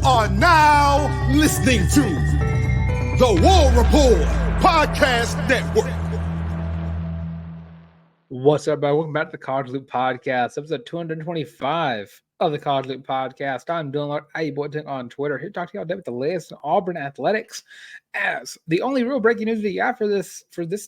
are now listening to the War Report Podcast Network. What's up, everybody? Welcome back to the Connor Lew Podcast, episode 225 of the Connor Lew Podcast. I'm Dylan Larck, IEBoyTech on Twitter. Here to talk to y'all today with the latest in Auburn athletics. As the only real breaking news we got for this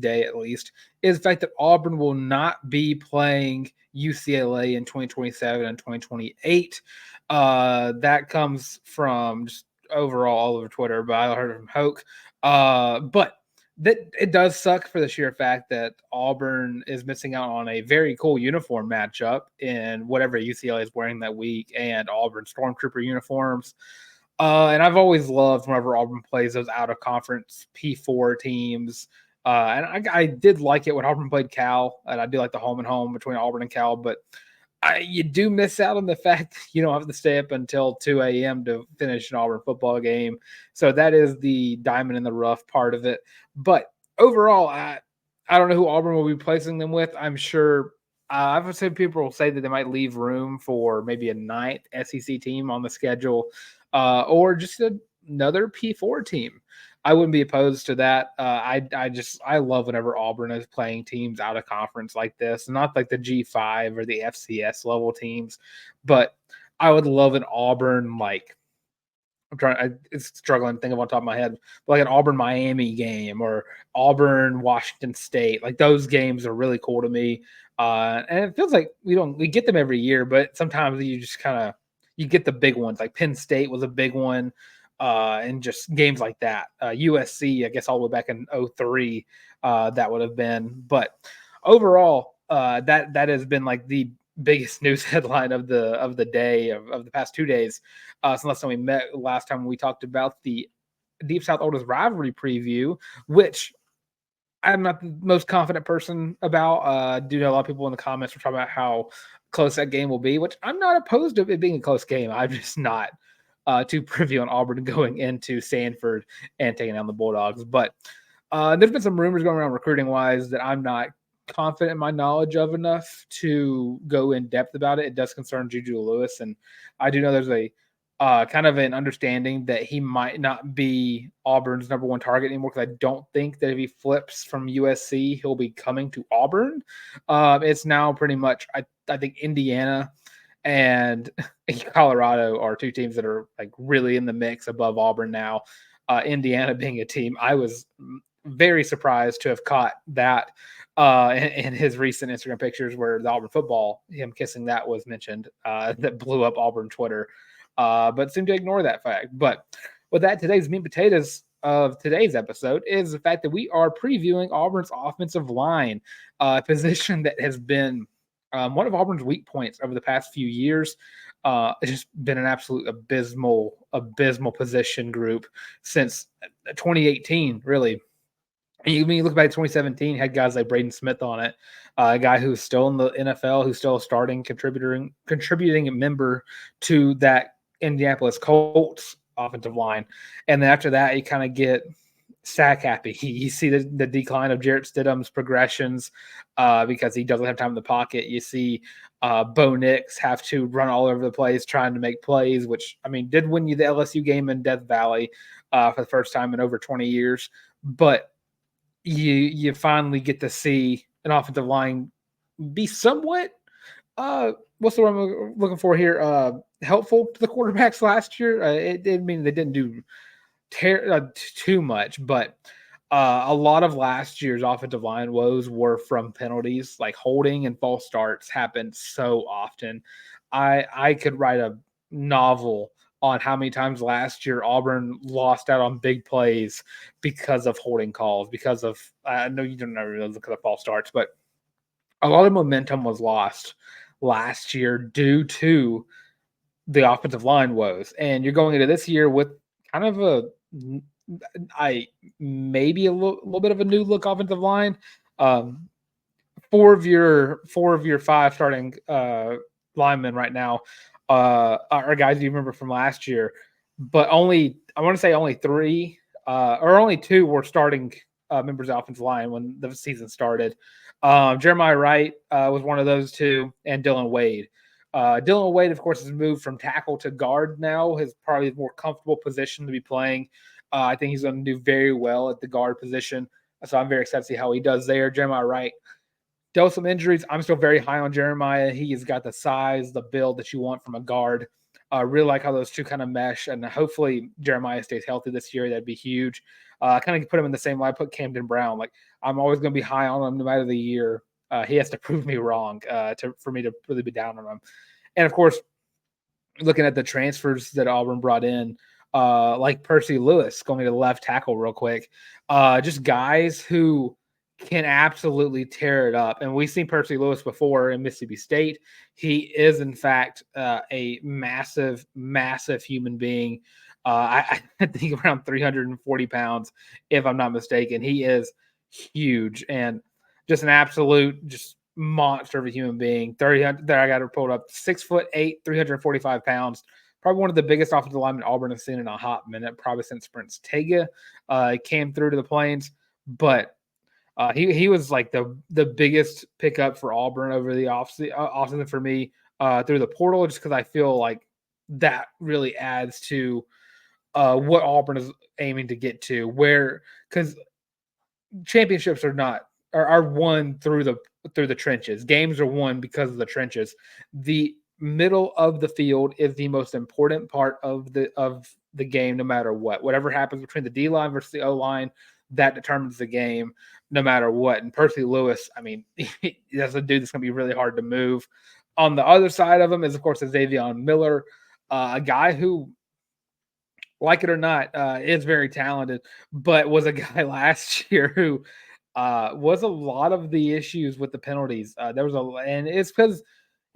day, at least, is the fact that Auburn will not be playing UCLA in 2027 and 2028. That comes from just overall all over Twitter, but I heard it from Hoke. But that it does suck for the sheer fact that Auburn is missing out on a very cool uniform matchup in whatever UCLA is wearing that week and Auburn Stormtrooper uniforms. And I've always loved whenever Auburn plays those out-of-conference P4 teams. And I did like it when Auburn played Cal, and I do like the home and home between Auburn and Cal, but you do miss out on the fact that you don't have to stay up until 2 a.m. to finish an Auburn football game. So that is the diamond in the rough part of it. But overall, I don't know who Auburn will be placing them with. I'm sure I've said people will say that they might leave room for maybe a ninth SEC team on the schedule or just another P4 team. I wouldn't be opposed to that. I love whenever Auburn is playing teams out of conference like this, not like the G5 or the FCS level teams, but I would love an Auburn it's struggling to think of on top of my head, like an Auburn Miami game or Auburn Washington State. Like those games are really cool to me, and it feels like we get them every year, but sometimes you just you get the big ones. Like Penn State was a big one. And just games like that. USC, I guess all the way back in 2003, that would have been. But overall, that has been like the biggest news headline of the day of the past 2 days. Since last time we met, last time we talked about the Deep South Oldest Rivalry preview, which I'm not the most confident person about. I do know a lot of people in the comments were talking about how close that game will be, which I'm not opposed to it being a close game. I'm just not too privy on Auburn going into Sanford and taking down the Bulldogs. But there's been some rumors going around recruiting-wise that I'm not confident in my knowledge of enough to go in depth about it. It does concern Juju Lewis, and I do know there's a kind of an understanding that he might not be Auburn's number one target anymore, because I don't think that if he flips from USC, he'll be coming to Auburn. It's now pretty much, I think Indiana and Colorado are two teams that are like really in the mix above Auburn now. Indiana being a team I was very surprised to have caught that in his recent Instagram pictures where the Auburn football, him kissing that was mentioned, that blew up Auburn Twitter, but seemed to ignore that fact. But with that, today's meat and potatoes of today's episode is the fact that we are previewing Auburn's offensive line, position that has been one of Auburn's weak points over the past few years. It's just been an absolute abysmal position group since 2018, really. When you look back at 2017, had guys like Braden Smith on it, a guy who's still in the NFL, who's still a starting contributing member to that Indianapolis Colts offensive line. And then after that, you kind of get sack happy. You see the decline of Jarrett Stidham's progressions because he doesn't have time in the pocket. You see Bo Nix have to run all over the place trying to make plays, which, I mean, did win you the LSU game in Death Valley for the first time in over 20 years. But you finally get to see an offensive line be somewhat what's the word I'm looking for here? Helpful to the quarterbacks last year. It didn't mean they didn't do too much, but a lot of last year's offensive line woes were from penalties. Like holding and false starts happened so often. I could write a novel on how many times last year Auburn lost out on big plays because of holding calls, because of, I know you don't know because of false starts, but a lot of momentum was lost last year due to the offensive line woes. And you're going into this year with kind of maybe a little bit of a new look offensive line. Four of your five starting linemen right now are guys you remember from last year, but I want to say only three or only two were starting members of the offensive line when the season started. Jeremiah Wright was one of those two, and Dylan Wade Dylan Wade, of course, has moved from tackle to guard now. His probably more comfortable position to be playing. I think he's going to do very well at the guard position. So I'm very excited to see how he does there. Jeremiah Wright dealt with some injuries. I'm still very high on Jeremiah. He has got the size, the build that you want from a guard. Really like how those two kind of mesh, and hopefully Jeremiah stays healthy this year. That'd be huge. Kind of put him in the same line. Put Camden Brown. Like I'm always going to be high on him no matter the year. He has to prove me wrong for me to really be down on him. And of course, looking at the transfers that Auburn brought in, like Percy Lewis going to the left tackle real quick. Just guys who can absolutely tear it up. And we've seen Percy Lewis before in Mississippi State. He is, in fact, a massive, massive human being. I think around 340 pounds, if I'm not mistaken. He is huge and just an absolute just monster of a human being. 30 there I got it pulled up. 6'8", 345 pounds. Probably one of the biggest offensive linemen Auburn has seen in a hot minute, probably since Prince Tega came through to the Plains. But he was like the biggest pickup for Auburn over the offseason for me through the portal, just because I feel like that really adds to what Auburn is aiming to get to. Where because championships are won through the trenches. Games are won because of the trenches. The middle of the field is the most important part of the game, no matter what. Whatever happens between the D line versus the O line, that determines the game, no matter what. And Percy Lewis, I mean, that's a dude that's going to be really hard to move. On the other side of him is, of course, Xavier Miller, a guy who, like it or not, is very talented, but was a guy last year who was a lot of the issues with the penalties. And it's because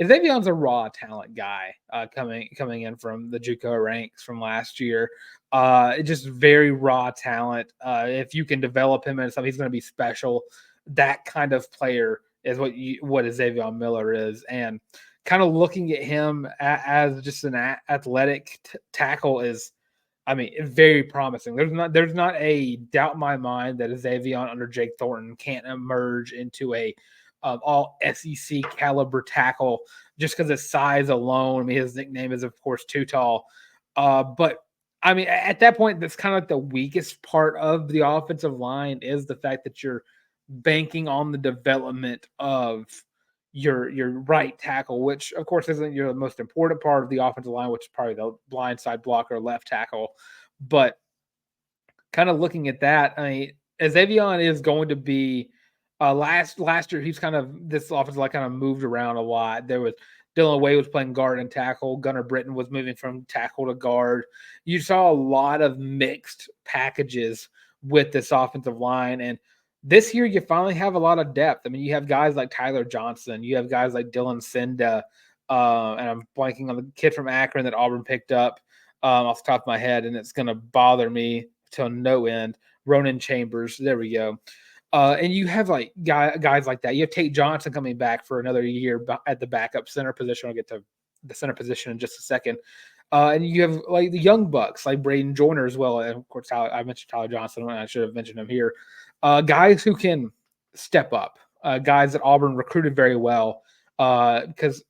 Xavier's a raw talent guy coming in from the JUCO ranks from last year. Just very raw talent. If you can develop him into something, he's going to be special. That kind of player is what Xavier Miller is, and kind of looking at him as just an athletic tackle is, I mean, very promising. There's not a doubt in my mind that Xavier under Jake Thornton can't emerge into a all SEC caliber tackle just because of size alone. I mean, his nickname is, of course, Too Tall. But I mean, at that point, that's kind of like the weakest part of the offensive line is the fact that you're banking on the development of your right tackle, which of course isn't your most important part of the offensive line, which is probably the blind side blocker, left tackle. But kind of looking at that, I mean, Xavier is going to be last year. He's kind of this offensive line kind of moved around a lot. There was Dylan Wade was playing guard and tackle. Gunnar Britton was moving from tackle to guard. You saw a lot of mixed packages with this offensive line, and this year you finally have a lot of depth. I mean, you have guys like Tyler Johnson, you have guys like Dylan Senda, and I'm blanking on the kid from Akron that Auburn picked up off the top of my head, and it's going to bother me till no end. Ronan Chambers, there we go. And you have like guys like that. You have Tate Johnson coming back for another year at the backup center position. I'll get to the center position in just a second. And you have like the young bucks like Braden Joyner as well. And of course, I mentioned Tyler Johnson, and I should have mentioned him here. Guys who can step up, guys that Auburn recruited very well, because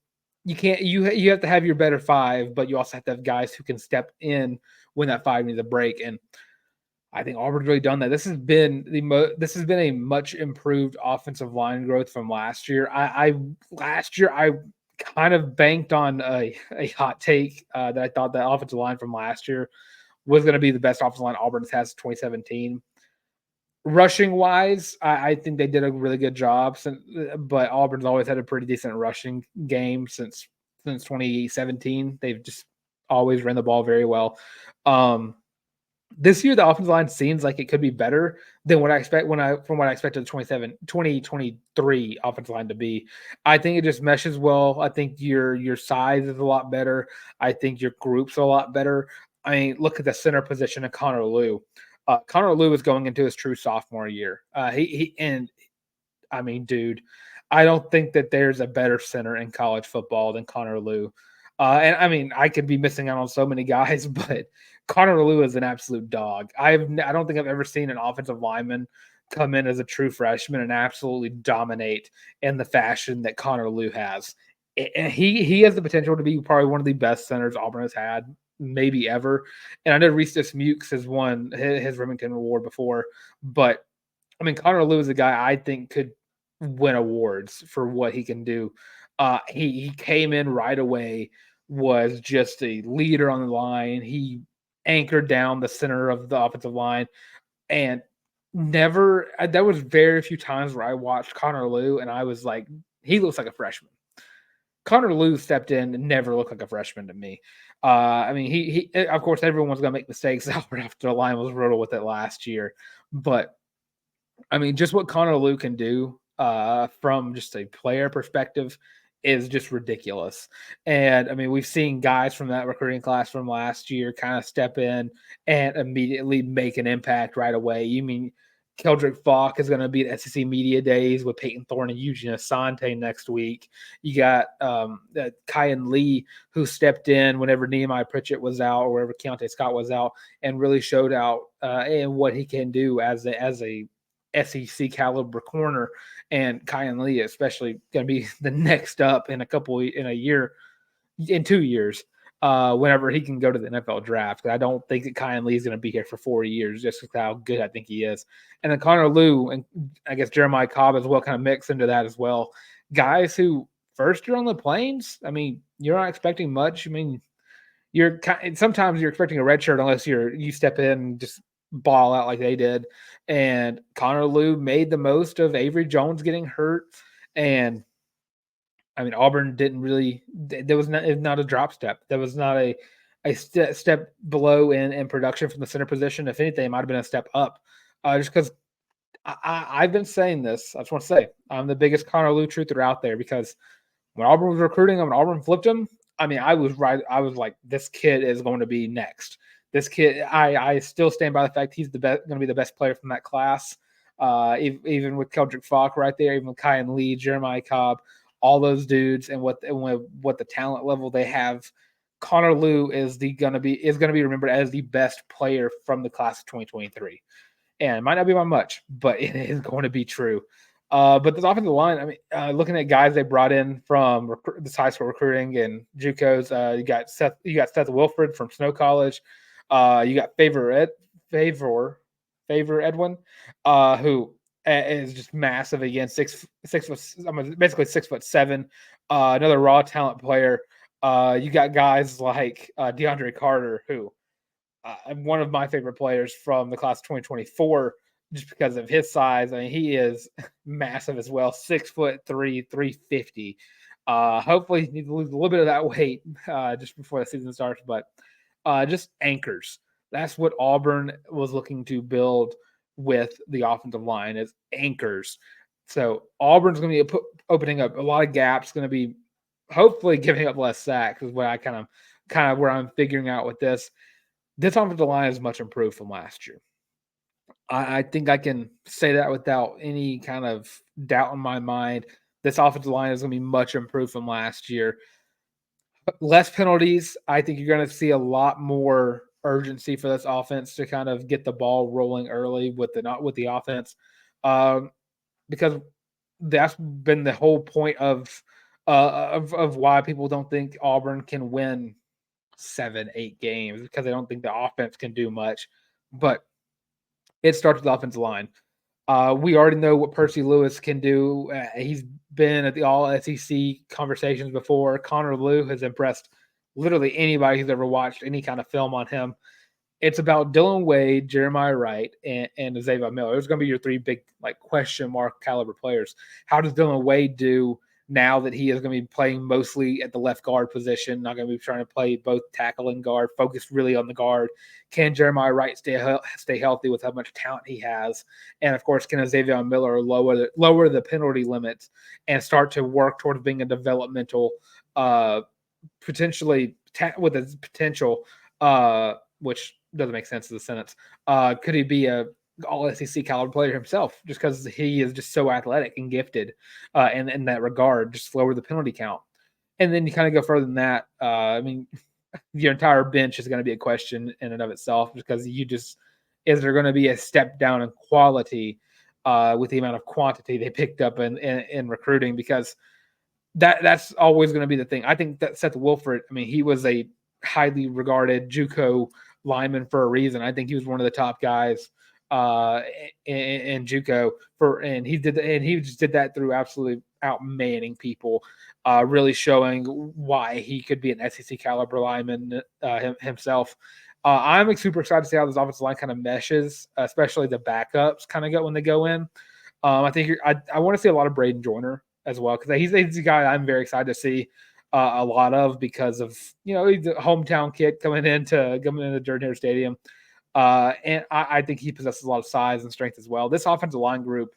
you have to have your better five, but you also have to have guys who can step in when that five needs a break. And I think Auburn's really done that. This has been a much improved offensive line growth from last year. Last year I kind of banked on a hot take that I thought the offensive line from last year was going to be the best offensive line Auburn has since 2017. Rushing wise, I think they did a really good job, but Auburn's always had a pretty decent rushing game since 2017. They've just always ran the ball very well. This year, the offensive line seems like it could be better than what I expect from what I expected the 2023 offensive line to be. I think it just meshes well. I think your size is a lot better. I think your group's a lot better. I mean, look at the center position of Connor Lew. Connor Lew is going into his true sophomore year. And I mean, dude, I don't think that there's a better center in college football than Connor Lew. And I mean, I could be missing out on so many guys, but Connor Lew is an absolute dog. I don't think I've ever seen an offensive lineman come in as a true freshman and absolutely dominate in the fashion that Connor Lew has. And he has the potential to be probably one of the best centers Auburn has had, maybe ever. And I know Reese Mukes has won his Remington Award before, but I mean, Connor Lew is a guy I think could win awards for what he can do. He came in right away, was just a leader on the line. He anchored down the center of the offensive line, and never. There was very few times where I watched Connor Lew and I was like, he looks like a freshman. Connor Lew stepped in and never looked like a freshman to me. I mean, he of course everyone's gonna make mistakes after the line was brutal with it last year, but I mean, just what Connor Lew can do from just a player perspective is just ridiculous. And I mean, we've seen guys from that recruiting class from last year kind of step in and immediately make an impact right away. You mean Keldrick Falk is going to be at SEC Media Days with Peyton Thorne and Eugene Asante next week. You got Kyan Lee, who stepped in whenever Nehemiah Pritchett was out or wherever Keontae Scott was out and really showed out in what he can do as a SEC caliber corner, and Kyan Lee especially going to be the next up in a year, in 2 years, whenever he can go to the NFL draft. Because I don't think that Kyan Lee is going to be here for 4 years, just how good I think he is. And then Connor Lew and I guess Jeremiah Cobb as well kind of mix into that as well. Guys who first year on the Plains, I mean, you're not expecting much. I mean, sometimes you're expecting a red shirt unless you step in and just ball out like they did. And Connor Lew made the most of Avery Jones getting hurt. And I mean, Auburn didn't really, there was not a drop step. There was not a step below in production from the center position. If anything, it might have been a step up. Just because I've been saying this. I just want to say I'm the biggest Connor Lew truther out there, because when Auburn was recruiting him, when Auburn flipped him, I mean, I was right. I was like, this kid is going to be next. This kid, I still stand by the fact he's going to be the best player from that class. Even with Keldrick Falk right there, even with Kyan Lee, Jeremiah Cobb, all those dudes, and what the talent level they have, Connor Lew is going to be remembered as the best player from the class of 2023. And it might not be by much, but it is going to be true. But this offensive line, I mean, looking at guys they brought in from this high school recruiting and JUCOs, you got Seth Wilford from Snow College. You got Favor Edwin, who is just massive again, basically 6'7". Another raw talent player. You got guys like DeAndre Carter, who one of my favorite players from the class of 2024, just because of his size. I mean, he is massive as well, 6'3", 350. Hopefully, he needs to lose a little bit of that weight just before the season starts, but just anchors. That's what Auburn was looking to build with the offensive line, is anchors. So Auburn's going to be opening up a lot of gaps, going to be hopefully giving up less sacks, is what I kind of where I'm figuring out with this. This offensive line is much improved from last year. I think I can say that without any kind of doubt in my mind. This offensive line is going to be much improved from last year. Less penalties. I think you're going to see a lot more urgency for this offense to kind of get the ball rolling early with the offense, because that's been the whole point of why people don't think Auburn can win 7-8 games, because they don't think the offense can do much. But it starts with the offensive line. We already know what Percy Lewis can do. He's been at the All-SEC conversations before. Connor Lew has impressed literally anybody who's ever watched any kind of film on him. It's about Dylan Wade, Jeremiah Wright, and Xavier Miller. Those are going to be your three big question mark caliber players. How does Dylan Wade do now that he is going to be playing mostly at the left guard position, not going to be trying to play both tackle and guard, focused really on the guard? Can Jeremiah Wright stay healthy with how much talent he has? And, of course, can Xavier Miller lower the penalty limits and start to work towards being a developmental, potentially with a potential, which doesn't make sense as a sentence. Could he be a All-SEC caliber player himself, just because he is just so athletic and gifted in that regard, just lower the penalty count? And then you kind of go further than that. I mean, your entire bench is going to be a question in and of itself, because is there going to be a step down in quality with the amount of quantity they picked up in recruiting? Because that's always going to be the thing. I think that Seth Wilford, I mean, he was a highly regarded JUCO lineman for a reason. I think he was one of the top guys in JUCO and he just did that through absolutely outmanning people, really showing why he could be an SEC caliber lineman himself. I'm super excited to see how this offensive line kind of meshes, especially the backups kind of go when they go in. I think I want to see a lot of Braden Joyner as well, because he's a guy I'm very excited to see a lot of, because of, he's a hometown kid coming into Jordan Hare Stadium, and I think he possesses a lot of size and strength as well. This offensive line group,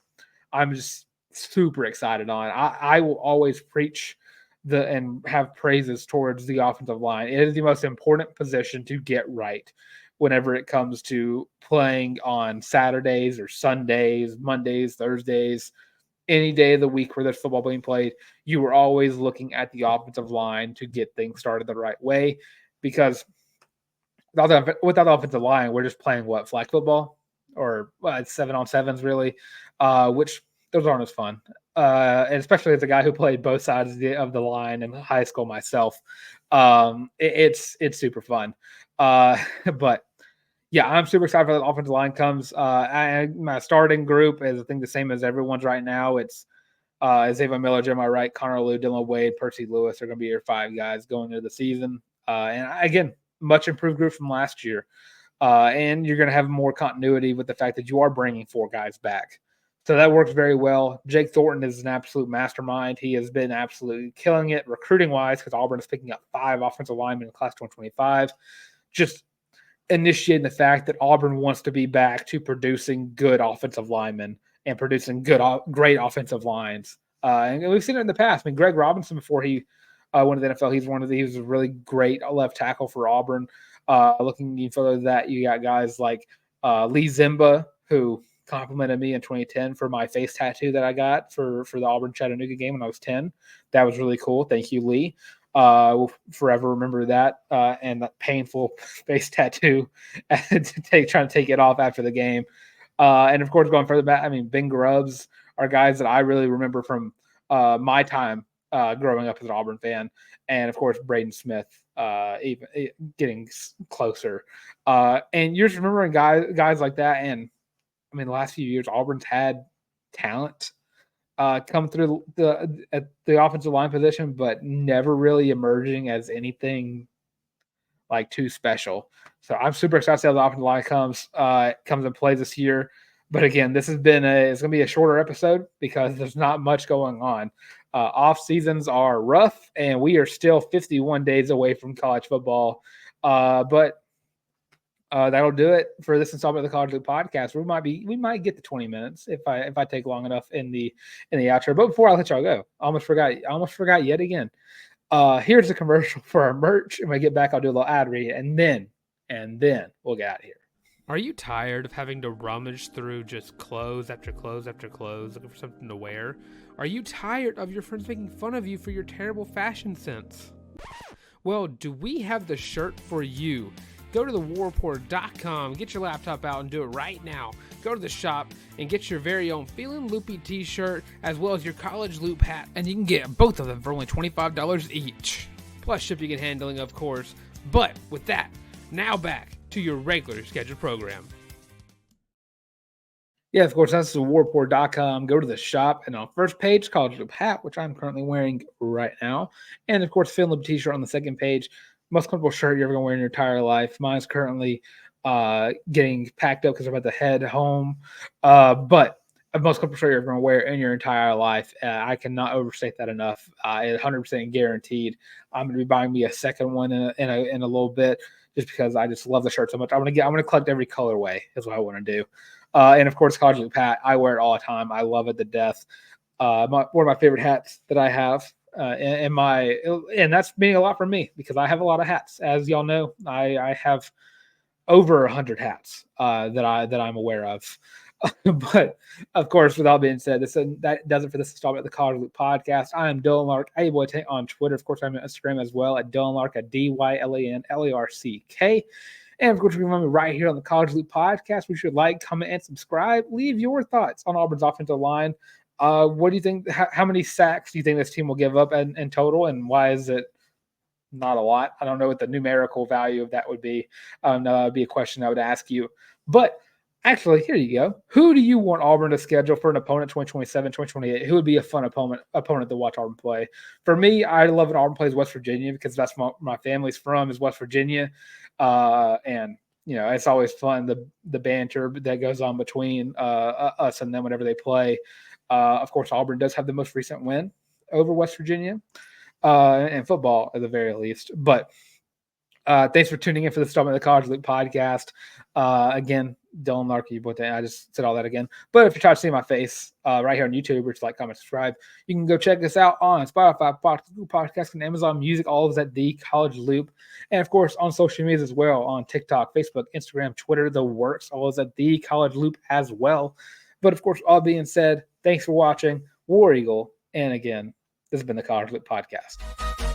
I'm just super excited on. I will always preach and have praises towards the offensive line. It is the most important position to get right whenever it comes to playing on Saturdays or Sundays, Mondays, Thursdays, any day of the week where there's football being played. You are always looking at the offensive line to get things started the right way, because without the offensive line, we're just playing flag football, or it's 7-on-7s really, which those aren't as fun. And especially as a guy who played both sides of the line in high school myself, it's super fun. But yeah, I'm super excited for that offensive line comes. My starting group is, I think, the same as everyone's right now. It's Xavier Miller, Jeremiah Wright, Connor Lew, Dylan Wade, Percy Lewis are going to be your 5 guys going into the season. And again, much improved group from last year. And you're going to have more continuity with the fact that you are bringing 4 guys back. So that works very well. Jake Thornton is an absolute mastermind. He has been absolutely killing it recruiting-wise, because Auburn is picking up 5 offensive linemen in class 2025. Just initiating the fact that Auburn wants to be back to producing good offensive linemen and producing great offensive lines. And we've seen it in the past. I mean, Greg Robinson, before he went to the NFL, he was a really great left tackle for Auburn. Looking further that, you got guys like Lee Zimba, who complimented me in 2010 for my face tattoo that I got for the Auburn Chattanooga game when I was 10. That was really cool. Thank you, Lee. We'll forever remember that, and that painful face tattoo trying to take it off after the game. And of course, going further back, I mean, Ben Grubbs are guys that I really remember from my time growing up as an Auburn fan. And of course, Braden Smith, even getting closer. And you're just remembering guys like that. And I mean, the last few years, Auburn's had talent come through at the offensive line position, but never really emerging as anything like too special. So I'm super excited to see how the offensive line comes and plays this year. But again, it's going to be a shorter episode because there's not much going on. Off seasons are rough, and we are still 51 days away from college football. But that'll do it for this installment of the College Loop podcast. We might get to 20 minutes if I take long enough in the outro. But before I let y'all go, I almost forgot yet again. Here's the commercial for our merch. And when I get back, I'll do a little ad read, and then we'll get out of here. Are you tired of having to rummage through just clothes after clothes after clothes looking for something to wear? Are you tired of your friends making fun of you for your terrible fashion sense? Well, do we have the shirt for you? Go to thewarreport.com, get your laptop out and do it right now. Go to the shop and get your very own Feelin' Loopy t-shirt as well as your college loop hat, and you can get both of them for only $25 each. Plus shipping and handling, of course. But with that, now back to your regular scheduled program. Yeah, of course, that's thewarreport.com. Go to the shop, and on first page, college loop hat, which I'm currently wearing right now. And of course, Feelin' Loop t-shirt on the second page. Most comfortable shirt you're ever going to wear in your entire life. Mine's currently getting packed up because I'm about to head home. But the most comfortable shirt you're ever going to wear in your entire life. I cannot overstate that enough. 100% guaranteed. I'm going to be buying me a second one in a little bit, just because I just love the shirt so much. I'm going to collect every colorway is what I want to do. And of course, college loop hat. I wear it all the time. I love it to death. One of my favorite hats that I have. And that's meaning a lot for me because I have a lot of hats. As y'all know, I have over 100 hats that I'm aware of. But of course, with all being said, that does it for this installment of the College Loop podcast. I am Dylan Larck, able on Twitter. Of course, I'm on Instagram as well at Dylan Larck at DYLANLARCK. And of course, remember right here on the College Loop podcast, we should like, comment, and subscribe. Leave your thoughts on Auburn's offensive line. What do you think? How many sacks do you think this team will give up in total, and why is it not a lot? I don't know what the numerical value of that would be. That would be a question I would ask you. But actually, here you go. Who do you want Auburn to schedule for an opponent 2027, 2028? Who would be a fun opponent to watch Auburn play? For me, I love when Auburn plays West Virginia because that's my family's from is West Virginia. And it's always fun, the banter that goes on between us and them whenever they play. Of course, Auburn does have the most recent win over West Virginia in football at the very least. But thanks for tuning in for the Installment of the College Loop podcast. Again, Dylan Larck, I just said all that again. But if you're trying to see my face right here on YouTube, which like, comment, subscribe, you can go check us out on Spotify, Podcast, and Amazon Music. All of us at The College Loop. And, of course, on social media as well, on TikTok, Facebook, Instagram, Twitter, the works. All of us at The College Loop as well. But, of course, all being said, thanks for watching. War Eagle. And, again, this has been the College Loop podcast.